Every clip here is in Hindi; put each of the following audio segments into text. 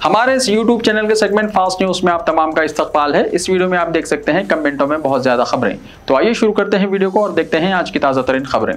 हमारे इस YouTube चैनल के सेगमेंट फास्ट न्यूज में आप तमाम का इस्तकबाल है। इस वीडियो में आप देख सकते हैं कमेंटों में बहुत ज्यादा खबरें। तो आइए शुरू करते हैं वीडियो को और देखते हैं आज की ताजा तरीन खबरें।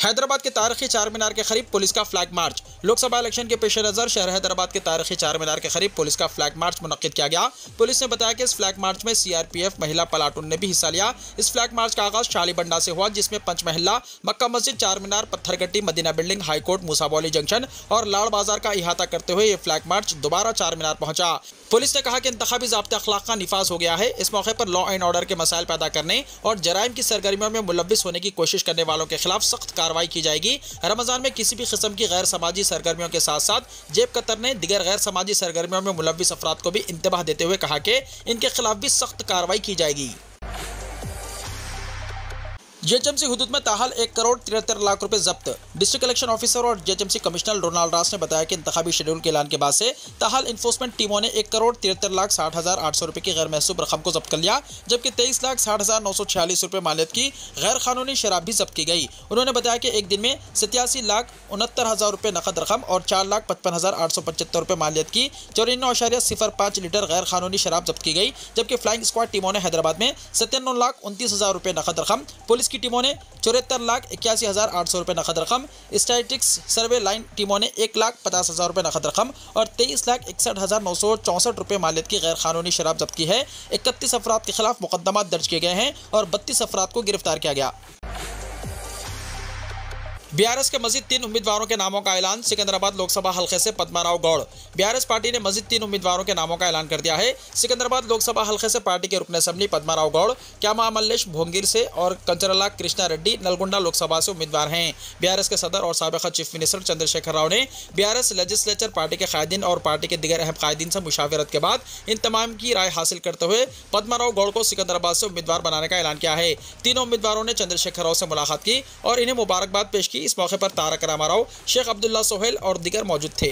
हैदराबाद के तारीखी चार मीनार के करीब पुलिस का फ्लैग मार्च। लोकसभा इलेक्शन के पेश नजर शहर हैदराबाद के तारीखी चार मीनार के करीब पुलिस का फ्लैग मार्च मुनक्किद किया गया। पुलिस ने बताया कि इस फ्लैग मार्च में सीआरपीएफ महिला प्लाटून ने भी हिस्सा लिया। इस फ्लैग मार्च का आगाज शालीबंडा से हुआ, जिसमें पंचमहल्ला, Makkah Masjid, Charminar, Pattharghatti, Madina building, high court, Musabowli junction और लाड़ बाजार का इहाता करते हुए ये फ्लैग मार्च दोबारा चार मीनार पहुंचा। पुलिस ने कहा कि इंतखाबी ज़ाब्ते अखलाक का निफाज हो गया है। इस मौके पर लॉ एंड ऑर्डर के मसाइल पैदा करने और जराइम की सरगर्मियों में मुलव्विस होने की कोशिश करने वालों के खिलाफ सख्त कार्रवाई की जाएगी। रमजान में किसी भी किस्म की गैर समाजी सरगर्मियों के साथ साथ जेब कतरने, दिगर गैर समाजी सरगर्मियों में मुलव्विस अफराद को भी इंतबाह देते हुए कहा कि इनके खिलाफ भी सख्त कार्रवाई की जाएगी। जेएचएमसी हुदूद में ताहाल 1 करोड़ 73 लाख रुपए जब्त। डिस्ट्रिक्ट इलेक्शन ऑफिसर और जेएचएमसी कमिश्नर डोनाल्ड रास ने बताया कि इंतखाबी शेड्यूल के ऐलान के बाद से ताहाल इन्फोर्समेंट टीमों ने 1 करोड़ 73 लाख 60,800 रुपए की गैर महसूब रकम को जब्त कर लिया, जबकि 23 लाख 60,946 रुपए मालियत की गैर कानूनी शराब भी जब्त की गई। उन्होंने बताया कि एक दिन में 87 लाख 69,000 रुपए नकद रकम और 4 लाख 55,875 रुपए मालियत की 94.05 लीटर गैर कानूनी शराब जब्त की गई, जबकि फ्लाइंग स्क्वाड टीमों ने हैदराबाद में 97 लाख 29,000 रुपए नकद रकम, पुलिस की टीमों ने 74 लाख 81,800 रुपए नकद रकम, स्टैटिस्टिक्स सर्वे लाइन टीमों ने 1,50,000 रुपए नकद रकम और 23 लाख 61,964 रुपए मालियत की गैर कानूनी शराब जब्त की है। 31 अफराद के खिलाफ मुकदमा दर्ज किए गए हैं और 32 अफराद को गिरफ्तार किया गया। बीआरएस के मजीद 3 उम्मीदवारों के नामों का ऐलान। सिकंदराबाद लोकसभा हल्के से पद्माराव गौड़। बीआरएस पार्टी ने मजीद 3 उम्मीदवारों के नामों का ऐलान कर दिया है। सिकंदराबाद लोकसभा हल्के से पार्टी के रुकन असेंबली पद्माराव गौड़, क्यामा मल्लेश भोंगिर से और कंचरला कृष्णा रेड्डी नलगुंडा लोकसभा से उम्मीदवार हैं। बीआरएस के सदर और साबिक़ा चीफ मिनिस्टर चंद्रशेखर राव ने बीआरएस लेजिस्लेचर पार्टी के कायदीन और पार्टी के दिगर अहम कायदीन से मुशावरत के बाद इन तमाम की राय हासिल करते हुए पद्माराव गौड़ को सिकंदराबाद से उम्मीदवार बनाने का ऐलान किया है। तीनों उम्मीदवारों ने चंद्रशेखर राव से मुलाकात की और इन्हें मुबारकबाद पेश की। इस मौके पर तारक रामाराव, शेख अब्दुल्ला सोहेल और दिगर मौजूद थे।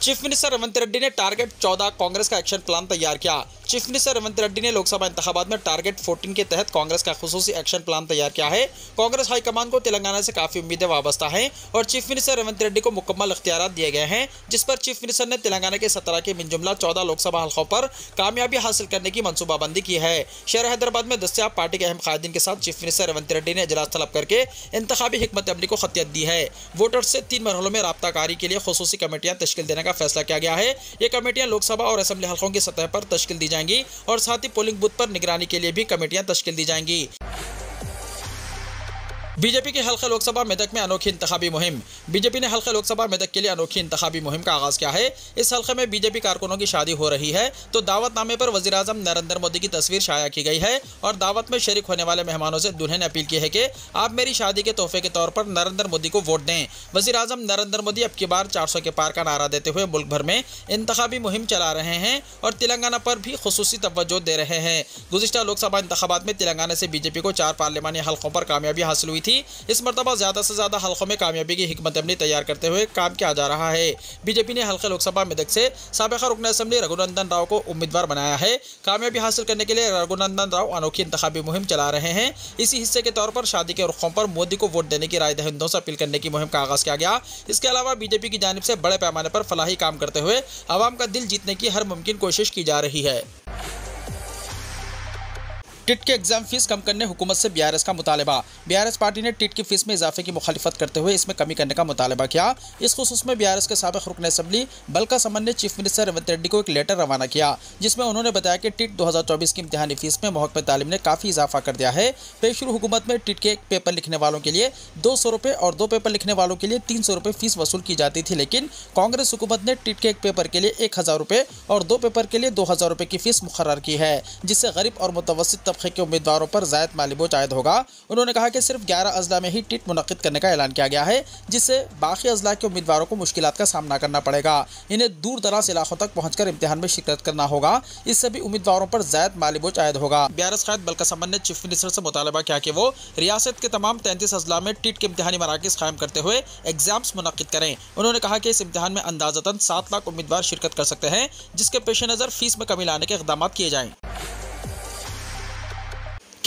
चीफ मिनिस्टर रेवंत रेड्डी ने टारगेट 14 कांग्रेस का एक्शन प्लान तैयार किया। चीफ मिनिस्टर रेवंत रेड्डी ने लोकसभा इंतखाबात में टारगेट 14 के तहत कांग्रेस का खुसूसी एक्शन प्लान तैयार किया है। कांग्रेस हाईकमान को तेलंगाना से काफी उम्मीदें वाबस्ता हैं और चीफ मिनिस्टर रेवंत रेड्डी को मुकम्मल इख्तियारात दिए गए हैं, जिस पर चीफ मिनिस्टर ने तेलंगाना के 17 के मिनजुमला 14 लोकसभा हल्कों पर कामयाबी हासिल करने की मनसूबाबंदी की है। शहर हैदराबाद में दस्तयाब पार्टी के अहम कायदीन के साथ चीफ मिनिस्टर रेवंत रेड्डी ने इजलास तलब करके इंतखाबी हिकमत अमली को खतियत दी है। वोटर्स से 3 मरहलों में राब्ताकारी के लिए खुसूसी कमेटियां तश्कील देने का फैसला किया गया है। ये कमेटियां लोकसभा और असेंबली हल्कों की सतह पर तश्कील दी जाएंगी और साथ ही पोलिंग बूथ पर निगरानी के लिए भी कमेटियां तश्कील दी जाएंगी। बीजेपी के हल्के लोकसभा मेदक में अनोखी इंतखाबी मुहिम। बीजेपी ने हल्के लोकसभा मेदक के लिए अनोखी इंतखाबी मुहिम का आगाज किया है। इस हल्के में बीजेपी कारकुनों की शादी हो रही है तो दावतनामे पर वजीर आजम नरेंद्र मोदी की तस्वीर शाया की गई है और दावत में शरीक होने वाले मेहमानों से दुल्हन ने अपील की है कि आप मेरी शादी के तोहफे के तौर पर नरेंद्र मोदी को वोट दें। वजीर आजम नरेंद्र मोदी अब की बार 400 के पार का नारा देते हुए मुल्क भर में इंतखाबी मुहिम चला रहे हैं और तेलंगाना पर भी खुसूसी तवज्जो दे रहे हैं। गुज़िश्ता लोकसभा इंतखाबात में तेलंगाना से बीजेपी को 4 पार्लिमानी हल्कों पर कामयाबी हासिल हुई थी। इस मरतबा ज्यादा से ज्यादा हल्कों में कामयाबी की हिकमत अमली तैयार करते हुए काम किया जा रहा है। बीजेपी ने हल्के लोकसभा मेदक से साबिक़ा रुकन असेंबली रघुनंदन राव को उम्मीदवार बनाया है। कामयाबी हासिल करने के लिए रघुनंदन राव अनोखी इंतखाबी मुहिम चला रहे हैं। इसी हिस्से के तौर पर शादी के रुखों पर मोदी को वोट देने की राय दहिंदों से अपील करने की मुहिम का आगाज किया गया। इसके अलावा बीजेपी की जानिब से बड़े पैमाने पर फलाही काम करते हुए आवाम का दिल जीतने की हर मुमकिन कोशिश की जा रही है। टिट के एग्जाम फीस कम करने हुकूमत से बीआरएस का मुतालबा। बीआरएस पार्टी ने टिट की फीस में इजाफे की मुखालिफत करते हुए इसमें कमी करने का मुतालबा किया। इस खुसूस में बीआरएस के साबिक़ रुकन असेंबली बलका समन ने चीफ मिनिस्टर रेवंत रेड्डी को एक लेटर रवाना किया, जिसमें उन्होंने बताया कि टिट 2024 की इम्तिहानी फीस में महकमे तालीम ने काफ़ी इजाफा कर दिया है। पेशरू हुकूमत में टिट के एक पेपर लिखने वालों के लिए 200 रुपये और 2 पेपर लिखने वालों के लिए 300 रुपये फीस वसूल की जाती थी, लेकिन कांग्रेस हुकूमत ने टिट के एक पेपर के लिए 1000 रुपये और 2 पेपर के लिए 2000 रुपये की फीस मुकर्रर की है, जिससे गरीब और मुतवस्सित तबके के उम्मीदवारों पर ज़ायद माली बोझ आयद होगा। उन्होंने कहा कि सिर्फ 11 अजला में ही टिट मुनक्किद करने का ऐलान किया गया है, जिससे बाकी अजला के उम्मीदवारों को मुश्किलात का सामना करना पड़ेगा। इन्हें दूर दराज इलाकों तक पहुंचकर इम्तिहान में शिरकत करना होगा। इससे भी उम्मीदवारों पर ज़ायद माली बोझ आयद होगा। बीआरएस कायद बलका समन ने चीफ मिनिस्टर से मुतालबा किया कि वो रियासत के तमाम 33 अजला में टिट के इम्तिहानी मराकिज़ कायम करते हुए एग्जाम्स मुनक्किद करें। उन्होंने कहा कि इस इम्तिहान में अंदाज़तन 7 लाख उम्मीदवार शिरकत कर सकते हैं, जिसके पेश नज़र फीस में कमी लाने के इक़दाम किए जाएँ।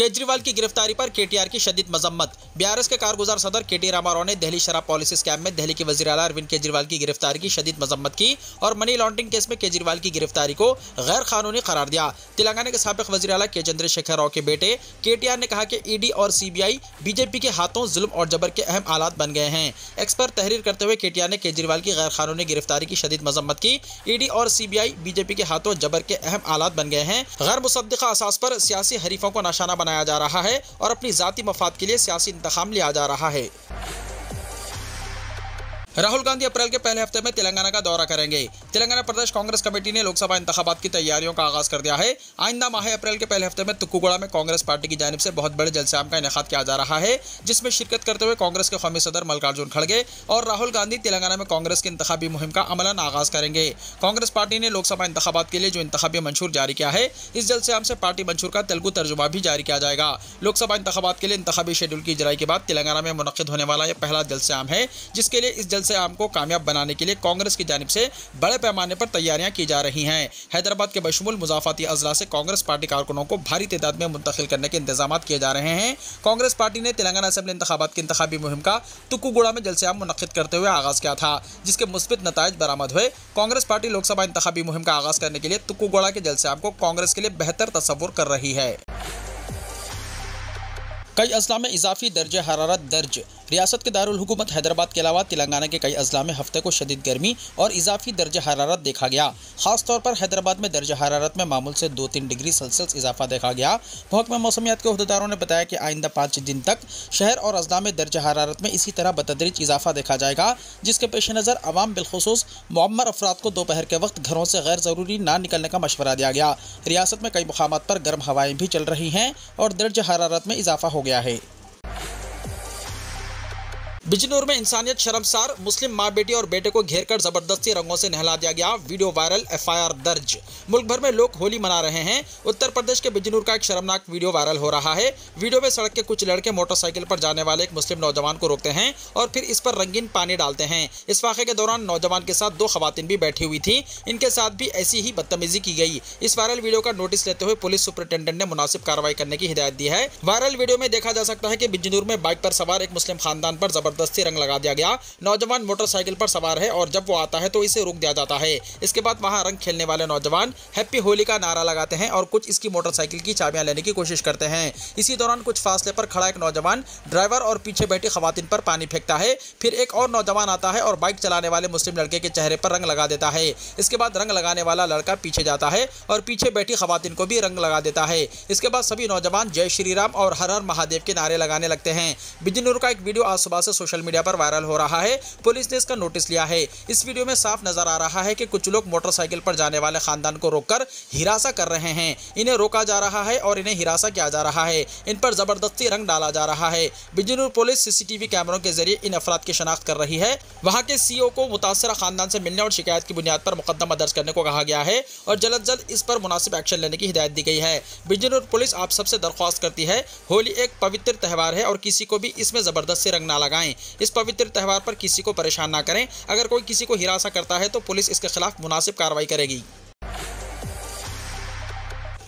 केजरीवाल की गिरफ्तारी पर केटीआर की शदीद मजम्मत। बीआरएस के कारगुजार सदर केटी रामाराव ने दिल्ली शराब पॉलिसी स्कैम में दिल्ली के वजीर आला अरविंद केजरीवाल की गिरफ्तारी की शदीद मजम्मत की और मनी लॉन्ड्रिंग केस में केजरीवाल की गिरफ्तारी को गैर कानूनी करार दिया। तेलंगाना के साबिक वजीर आला के चंद्रशेखर राव के बेटे केटीआर ने कहा कि ईडी और सीबीआई बीजेपी के हाथों जुल्म और जबर के अहम आलात बन गए हैं। एक्स पर तहरीर करते हुए केटीआर ने केजरीवाल की गैर कानूनी गिरफ्तारी की शदीद मजम्मत की। ईडी और सीबीआई बीजेपी के हाथों जबर के अहम आलात बन गए हैं। गैर मुसद्दिक़ा असास पर सियासी हरीफों को निशाना बनाया जा रहा है और अपनी जाती मफाद के लिए सियासी इंतखाम लिया जा रहा है। राहुल गांधी अप्रैल के पहले हफ्ते में तेलंगाना का दौरा करेंगे। तेलंगाना प्रदेश कांग्रेस कमेटी ने लोकसभा इंतखाबात की तैयारियों का आगाज कर दिया है। आइंदा माह अप्रैल के पहले हफ्ते में तुक्कुगुड़ा में कांग्रेस पार्टी की जानिब से बहुत बड़े जलसे आम का इनेकाद किया जा रहा है, जिसमें शिरकत करते हुए कांग्रेस के कौमी सदर मल्लिकार्जुन खड़गे और राहुल गांधी तेलंगाना में कांग्रेस की इंतखाबी मुहिम का अमलन आगाज करेंगे। कांग्रेस पार्टी ने लोकसभा इंतखाबात के लिए जो इंतखाबी मंशूर जारी किया है, इस जलसे आम से पार्टी मंशूर का तेलुगु तर्जुमा भी जारी किया जाएगा। लोकसभा इंतखाबात के लिए इंतखाबी शेड्यूल की इजराई के बाद तेलंगाना में मुनक्किद होने वाला यह पहला जलसे आम है, जिसके लिए इस जलसे आम को कामयाब बनाने के लिए कांग्रेस की जानिब से बड़े पैमाने पर तैयारियां की जा रही हैं। हैदराबाद के बशमूल मुजाफाती अजला से कांग्रेस पार्टी कारकुनों को भारी तादाद में मुंतकिल करने के इंतजाम किए जा रहे हैं। कांग्रेस पार्टी ने तेलंगाना असेंबली इंतखाबात की इंतखाबी मुहिम का तुक्कुगुड़ा में जलसे आम मुनक्किद करते हुए आगाज किया था, जिसके मुस्बित नताइज बरामद हुए। कांग्रेस पार्टी लोकसभा इंतखाबी मुहिम का आगाज करने के लिए तुक्कुगुड़ा के जलसे आम को कांग्रेस के लिए बेहतर तस्वुर कर रही है। कई अजला में इजाफी दर्जे हरारत दर्ज। रियासत के दारुल हुकूमत हैदराबाद के अलावा तेलंगाना के कई अजला में हफ्ते को शदीद गर्मी और इजाफी दर्जे हरारत देखा गया। खासतौर पर हैदराबाद में दर्जे हरारत में मामूल से 2-3 डिग्री सेल्सियस इजाफा देखा गया। महकमा मौसमियात के अहदेदारों ने बताया कि आइंदा 5 दिन तक शहर और अजला में दर्जे हरारत में इसी तरह बतदरीज इजाफा देखा जाएगा, जिसके पेश नज़र अवाम बिलखुसूस मुअम्मर अफराद को दोपहर के वक्त घरों से गैर ज़रूरी ना निकलने का मशवरा दिया गया। रियासत में कई मुकामात पर गर्म हवाएं भी चल रही हैं और दर्जे हरारत में इजाफा हो गया है। बिजनौर में इंसानियत शर्मसार, मुस्लिम माँ बेटी और बेटे को घेरकर जबरदस्ती रंगों से नहला दिया गया, वीडियो वायरल, एफआईआर दर्ज। मुल्क भर में लोग होली मना रहे हैं। उत्तर प्रदेश के बिजनौर का एक शर्मनाक वीडियो वायरल हो रहा है। वीडियो में सड़क के कुछ लड़के मोटरसाइकिल पर जाने वाले एक मुस्लिम नौजवान को रोकते हैं और फिर इस पर रंगीन पानी डालते हैं। इस वाक़े के दौरान नौजवान के साथ 2 खवातीन भी बैठी हुई थी, इनके साथ भी ऐसी ही बदतमीजी की गई। इस वायरल वीडियो का नोटिस लेते हुए पुलिस सुपरिटेंडेंट ने मुनासिब कार्रवाई करने की हिदायत दी है। वायरल वीडियो में देखा जा सकता है कि बिजनौर में बाइक पर सवार एक मुस्लिम खानदान पर जबरदस्ती रंग लगा दिया गया। नौजवान मोटरसाइकिल पर सवार है और जब वो आता है तो इसे रोक दिया जाता है। इसके बाद वहां रंग खेलने वाले नौजवान हैप्पी होली का नारा लगाते हैं और कुछ इसकी मोटरसाइकिल की चाबियां लेने की कोशिश करते हैं। इसी दौरान कुछ फासले पर खड़ा एक नौजवान ड्राइवर और पीछे बैठी खवातीन पर पानी फेंकता है। फिर एक और नौजवान आता है और बाइक चलाने वाले मुस्लिम लड़के के चेहरे पर रंग लगा देता है। इसके बाद रंग लगाने वाला लड़का पीछे जाता है और पीछे बैठी खवातीन को भी रंग लगा देता है। इसके बाद सभी नौजवान जय श्री राम और हर हर महादेव के नारे लगाने लगते हैं। बिजनौर का एक वीडियो आज सुबह से सोशल मीडिया पर वायरल हो रहा है। पुलिस ने इसका नोटिस लिया है। इस वीडियो में साफ नजर आ रहा है कि कुछ लोग मोटरसाइकिल पर जाने वाले खानदान को रोककर हिरासा कर रहे हैं। इन्हें रोका जा रहा है और इन्हें हिरासा किया जा रहा है। इन पर जबरदस्ती रंग डाला जा रहा है। बिजनौर पुलिस सीसीटीवी कैमरों के जरिए इन अफराद की शनाख्त कर रही है। वहां के सीओ को मुतासरा खानदान से मिलने और शिकायत की बुनियाद पर मुकदमा दर्ज करने को कहा गया है और जल्द जल्द इस पर मुनासिब एक्शन लेने की हिदायत दी गई है। बिजनौर पुलिस आप सबसे दरख्वास्त करती है, होली एक पवित्र त्यौहार है और किसी को भी इसमें जबरदस्ती रंग ना लगाएं। इस पवित्र त्यौहार पर किसी को परेशान ना करें। अगर कोई किसी को हिरासा करता है तो पुलिस इसके खिलाफ मुनासिब कार्रवाई करेगी।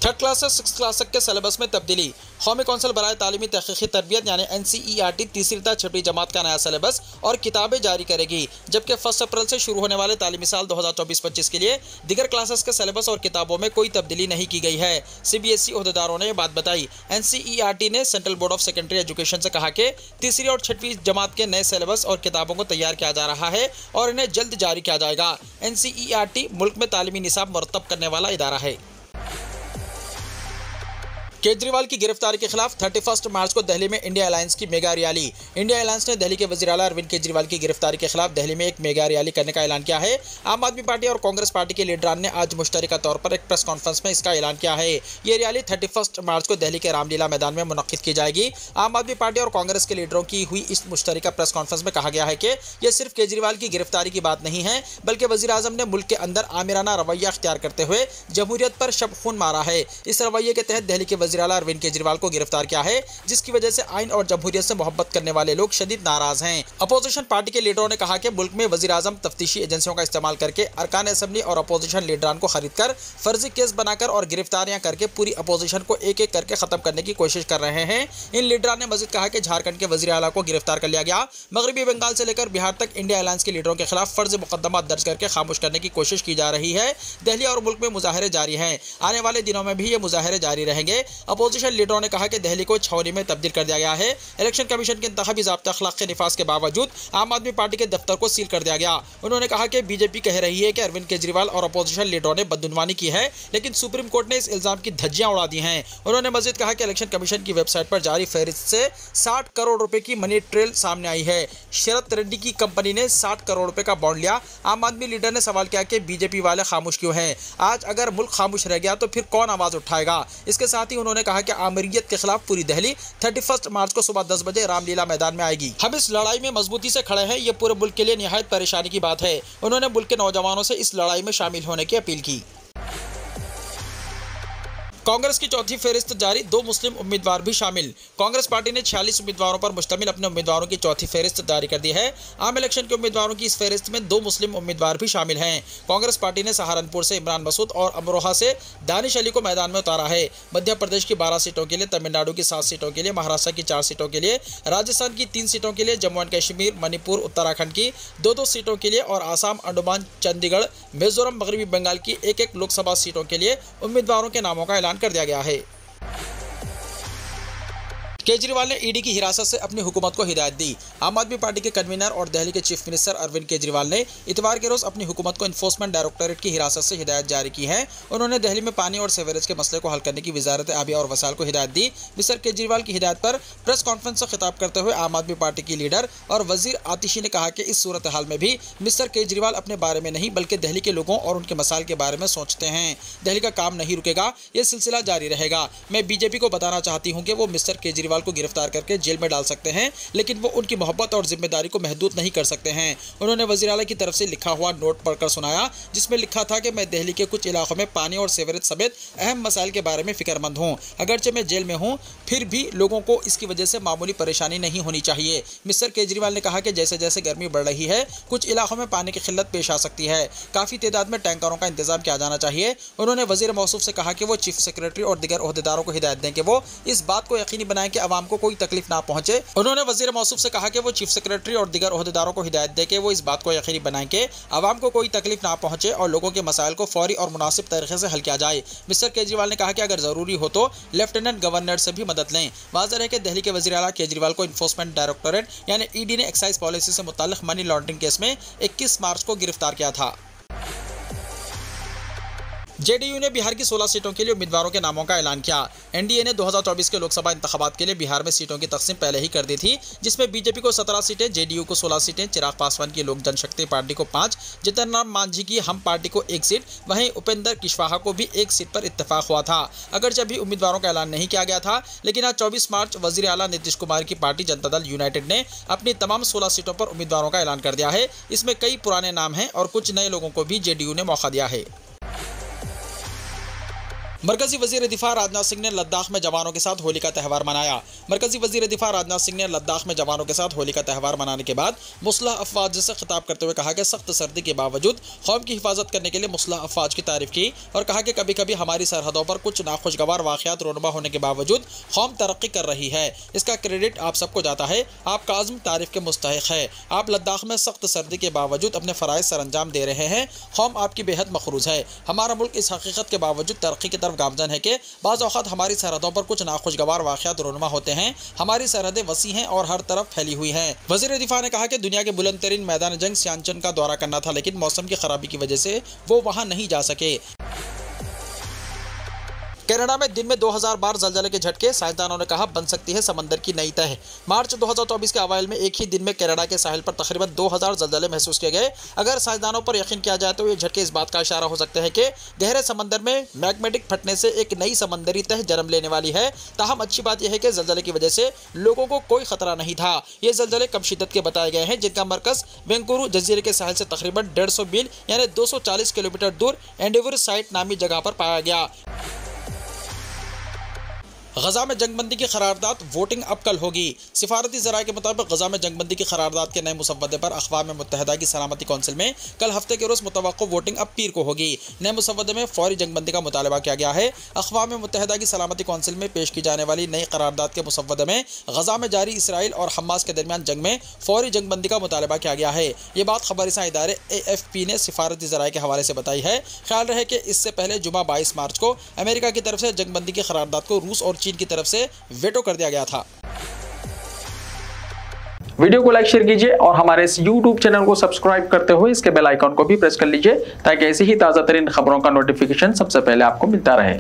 3rd क्लास से 6th क्लास तक के सिलेबस में तब्दीली। कौमी कौंसिल बराए तालीमी तहकीकी तरबियत यानी NCERT तीसरी तक 6वीं जमात का नया सिलेबस और किताबें जारी करेगी, जबकि 1 अप्रैल से शुरू होने वाले तालीमी साल 2024-25 के लिए दीगर क्लासेस के सिलेबस और किताबों में कोई तब्दीली नहीं की गई है। CBSE अहदेदारों ने यह बात बताई। NCERT ने central board of secondary education से कहा कि तीसरी और 6वीं जमात के नए सिलेबस और किताबों को तैयार किया जा रहा है और इन्हें जल्द जारी किया जाएगा। NCERT मुल्क में तालीमी निसाब मुरतब करने वाला इदारा है। केजरीवाल की गिरफ्तारी के खिलाफ 31 मार्च को दिल्ली में इंडिया अलायंस की मेगा रैली। इंडिया अलायंस ने दिल्ली के वजीर आला अरविंद केजरीवाल की गिरफ्तारी के खिलाफ दिल्ली में एक मेगा रैली करने का ऐलान किया है। आम आदमी पार्टी और कांग्रेस पार्टी के लीडरान ने आज मुश्तरका तौर पर एक प्रेस कॉन्फ्रेंस में इसका ऐलान किया है। ये रैली 31 मार्च को दिल्ली के रामलीला मैदान में मुनक्किद की जाएगी। आम आदमी पार्टी और कांग्रेस के लीडरों की हुई इस मुश्तरका प्रेस कॉन्फ्रेंस में कहा गया है कि यह सिर्फ केजरीवाल की गिरफ्तारी की बात नहीं है, बल्कि वजीर आजम ने मुल्क के अंदर आमिराना रवैया अख्तियार करते हुए जमहूरियत पर शब खून मारा है। इस रवैये के तहत दिल्ली के वज़ीर आला अरविंद केजरीवाल को गिरफ्तार किया है, जिसकी वजह से आइन और जमहूरियत से मोहब्बत करने वाले लोग शदीद नाराज हैं। अपोजिशन पार्टी के लीडरों ने कहा कि मुल्क में वज़ीर आज़म तफ्तीशी एजेंसियों का इस्तेमाल करके अरकान असेंबली और अपोजिशन लीडरान को खरीद कर फर्जी केस बनाकर और गिरफ्तारियां करके पूरी अपोजिशन को एक एक करके खत्म करने की कोशिश कर रहे हैं। इन लीडरान ने मजीद कहा कि झारखंड के वज़ीर आला को गिरफ्तार कर लिया गया, मगरबी बंगाल से लेकर बिहार तक इंडिया अलायंस के लीडरों के खिलाफ फर्जी मुकदमा दर्ज करके खामोश करने की कोशिश की जा रही है। दिल्ली और मुल्क में मुजाहरे जारी हैं, आने वाले दिनों में भी ये मुजाहरे जारी रहेंगे। अपोजिशन लीडरों ने कहा कि दिल्ली को छावनी में तब्दील कर दिया गया है। इलेक्शन कमीशन के इंतखाबी ज़ाब्ता अखलाक के निफाज के बावजूद आम आदमी पार्टी के दफ्तर को सील कर दिया गया। उन्होंने कहा कि बीजेपी कह रही है कि अरविंद केजरीवाल और अपोजिशन लीडरों ने बददुनवानी की है, लेकिन सुप्रीम कोर्ट ने इस इल्जाम की धज्जियां उड़ा दी हैं। उन्होंने मजीद कहा कि इलेक्शन कमीशन की वेबसाइट पर जारी फहरिस्त से 60 करोड़ रुपए की मनी ट्रेल सामने आई है। शरद रेड्डी की कंपनी ने 60 करोड़ रुपए का बॉन्ड लिया। आम आदमी लीडर ने सवाल किया कि बीजेपी वाले खामोश क्यों हैं? आज अगर मुल्क खामोश रह गया तो फिर कौन आवाज उठाएगा? इसके साथ ही उन्होंने कहा कि आमरीयत के खिलाफ पूरी दिल्ली 31 मार्च को सुबह 10 बजे रामलीला मैदान में आएगी। हम इस लड़ाई में मजबूती से खड़े हैं, ये पूरे मुल्क के लिए निहायत परेशानी की बात है। उन्होंने मुल्क के नौजवानों से इस लड़ाई में शामिल होने की अपील की। कांग्रेस की चौथी फहरिस्त जारी, 2 मुस्लिम उम्मीदवार भी शामिल। कांग्रेस पार्टी ने 46 उम्मीदवारों पर मुश्तमिल अपने उम्मीदवारों की चौथी फहरिस्त जारी कर दी है। आम इलेक्शन के उम्मीदवारों की इस फहरिस्त में 2 मुस्लिम उम्मीदवार भी शामिल हैं। कांग्रेस पार्टी ने सहारनपुर से इमरान मसूद और अमरोहा से दानिश अली को मैदान में उतारा है। मध्य प्रदेश की 12 सीटों के लिए, तमिलनाडु की 7 सीटों के लिए, महाराष्ट्र की 4 सीटों के लिए, राजस्थान की 3 सीटों के लिए, जम्मू एंड कश्मीर, मणिपुर, उत्तराखंड की 2-2 सीटों के लिए और आसाम, अंडमान, चंडीगढ़, मिजोरम, मगरबी बंगाल की 1-1 लोकसभा सीटों के लिए उम्मीदवारों के नामों का ऐलान कर दिया गया है। केजरीवाल ने ईडी की हिरासत से अपनी हुकूमत को हिदायत दी। आम आदमी पार्टी के कन्वीनर और दिल्ली के चीफ मिनिस्टर अरविंद केजरीवाल ने इतवार के रोज अपनी हुकूमत को इन्फोर्समेंट डायरेक्टोरेट की हिरासत से हिदायत जारी की है। उन्होंने दिल्ली में पानी और सीवरेज के मसले को हल करने की वजारत आबिया और वसाइल को हिदायत दी। मिस्टर केजरीवाल की हिदायत पर प्रेस कॉन्फ्रेंस से खिताब करते हुए आम आदमी पार्टी की लीडर और वजीर आतिशी ने कहा कि इस सूरत हाल में भी मिस्टर केजरीवाल अपने बारे में नहीं बल्कि दिल्ली के लोगों और उनके मसाइल के बारे में सोचते हैं। दिल्ली का काम नहीं रुकेगा, ये सिलसिला जारी रहेगा। मैं बीजेपी को बताना चाहती हूँ कि वो मिस्टर केजरीवाल को गिरफ्तार करके जेल में डाल सकते हैं, लेकिन वो उनकी मोहब्बत और जिम्मेदारी को महदूद नहीं कर सकते हैं। उन्होंने वज़ीर आला की तरफ से लिखा हुआ नोट पढ़कर सुनाया, जिसमें लिखा था कि मैं दिल्ली के कुछ इलाकों में पानी और सीवरेज समेत अहम मसाइल के बारे में फिक्रमंद हूँ। अगरचे मैं जेल में हूँ, फिर भी लोगों को इसकी वजह से मामूली परेशानी नहीं होनी चाहिए। मिस्टर केजरीवाल ने कहा कि जैसे जैसे गर्मी बढ़ रही है, कुछ इलाकों में पानी की किल्लत पेश आ सकती है। काफ़ी तादाद में टैंकरों का इंतजाम किया जाना चाहिए। उन्होंने वज़ीर मौसूफ से कहा कि वो चीफ सेक्रेटरी और दीगर ओहदेदारों को हिदायत दें कि वो इस बात को यकीनी बनाएं कि आवाम को कोई तकलीफ ना पहुंचे। उन्होंने वजीर मौसूफ से कहा कि वो चीफ सेक्रेटरी और दीगर ओहदेदारों को हिदायत दे कि वो इस बात को यकीनी बनाएं कि आवाम को कोई तकलीफ ना पहुंचे और लोगों के मसाइल को फौरी और मुनासिब तरीके से हल किया जाए। मिस्टर केजरीवाल ने कहा कि अगर जरूरी हो तो लेफ्टिनेंट गवर्नर से भी मदद लें। वाज़ेह है कि दिल्ली के वज़ीर आला केजरीवाल को इन्फोर्समेंट डायरेक्टोरेट यानी ईडी ने एक्साइज पॉलिसी से मुताल्लिक मनी लॉन्ड्रिंग केस में 21 मार्च को गिरफ्तार किया था। जेडीयू ने बिहार की 16 सीटों के लिए उम्मीदवारों के नामों का ऐलान किया। एनडीए ने 2024 के लोकसभा इंतखाबात के लिए बिहार में सीटों की तकसीम पहले ही कर दी थी, जिसमें बीजेपी को 17 सीटें, जेडीयू को 16 सीटें, चिराग पासवान की लोक जनशक्ति पार्टी को 5, जितन राम मांझी की हम पार्टी को 1 सीट, वहीं उपेंद्र कुशवाहा को भी 1 सीट पर इत्तेफाक हुआ था। अगरचे अभी उम्मीदवारों का ऐलान नहीं किया गया था, लेकिन आज 24 मार्च वज़ीर आला नीतीश कुमार की पार्टी जनता दल यूनाइटेड ने अपनी तमाम 16 सीटों पर उम्मीदवारों का ऐलान कर दिया है। इसमें कई पुराने नाम हैं और कुछ नए लोगों को भी जेडीयू ने मौका दिया है। मरकजी वजीर दिफा राजनाथ सिंह ने लद्दाख में जवानों के साथ होली का त्यौहार मनाया। मरकजी वजीर दिफा राजनाथ सिंह ने लद्दाख में जवानों के साथ होली का त्यौहार मनाने के बाद मुस्लह अफवाज से खिताब करते हुए कहा कि सख्त सर्दी के बावजूद कौम की हिफाजत करने के लिए मुस्लह अफवाज की तारीफ की और कहा कि कभी कभी हमारी सरहदों पर कुछ नाखुशगवार वाक़यात रोनुमा होने के बावजूद कौम तरक्की कर रही है। इसका क्रेडिट आप सबको जाता है। आपका आज़्म तारीफ के मुस्तहिक है। आप लद्दाख में सख्त सर्दी के बावजूद अपने फ़राइज़ सर अंजाम दे रहे हैं। कौम आपकी बेहद मखरूज है। हमारा मुल्क इस हकीकत के बावजूद तरक्की की तरफ गामजन है कि बाज़ औक़ात हमारी सरहदों पर कुछ नाखुशगवार वाक़यात रोनुमा होते हैं। हमारी सरहदें वसी हैं और हर तरफ फैली हुई हैं। वज़ीर दिफा ने कहा कि दुनिया के बुलंद तरीन मैदान जंग सियाचिन का दौरा करना था, लेकिन मौसम की खराबी की वजह से वो वहाँ नहीं जा सके। कनाडा में दिन में 2000 बार ज़लज़ले के झटके, साइंसदानों ने कहा बन सकती है समंदर की नई तह। मार्च 2024 के अवाइल में एक ही दिन में कनाडा के साहिल पर तकरीबन 2000 ज़लज़ले महसूस किए गए। अगर साइंसदानों पर यकीन किया जाए तो ये झटके इस बात का इशारा हो सकते हैं कि गहरे समंदर में मैग्नेटिक फटने से एक नई समंदरी तह जन्म लेने वाली है। ताहम अच्छी बात यह है कि ज़लज़ले की वजह से लोगों को कोई खतरा नहीं था। ये ज़लज़ले कम शिद्दत के बताए गए हैं, जिनका मरकज़ वेंकूरू जजीरे के साहिल से तकरीबन 150 मील यानी 240 किलोमीटर दूर एंडेवर साइट नामी जगह पर पाया गया। गजा में जंगबंदी की करारदाद, वोटिंग अब कल होगी। सिफारती ज़राए के मुताबिक गजा में जंगबंदी की करारदाद के नए मुसव्वदे पर अक़वाम मुत्तहिदा की सलामती कौंसिल में कल हफ्ते के रोज़ मुतवक्को वोटिंग अब पीर को होगी। नए मुसव्वदे में फौरी जंगबंदी का मुतालबा किया गया है। अक़वाम मुत्तहिदा की सलामती कौंसिल में पेश की जाने वाली नई करारदाद के मुसव्वदे में गजा में जारी इसराइल और हमास के दरमियान जंग में फौरी जंगबंदी का मुतालबा किया गया है। ये बात खबरसां इदारे AFP ने सिफारती ज़राए के हवाले से बताई है। ख्याल रहे कि इससे पहले जुमा 22 मार्च को अमेरिका की तरफ से जंगबंदी की करारदाद को रूस और चीन की तरफ से वेटो कर दिया गया था। वीडियो को लाइक शेयर कीजिए और हमारे इस YouTube चैनल को सब्सक्राइब करते हुए इसके बेल आइकॉन को भी प्रेस कर लीजिए ताकि ऐसी ही ताज़ा तरीन खबरों का नोटिफिकेशन सबसे पहले आपको मिलता रहे।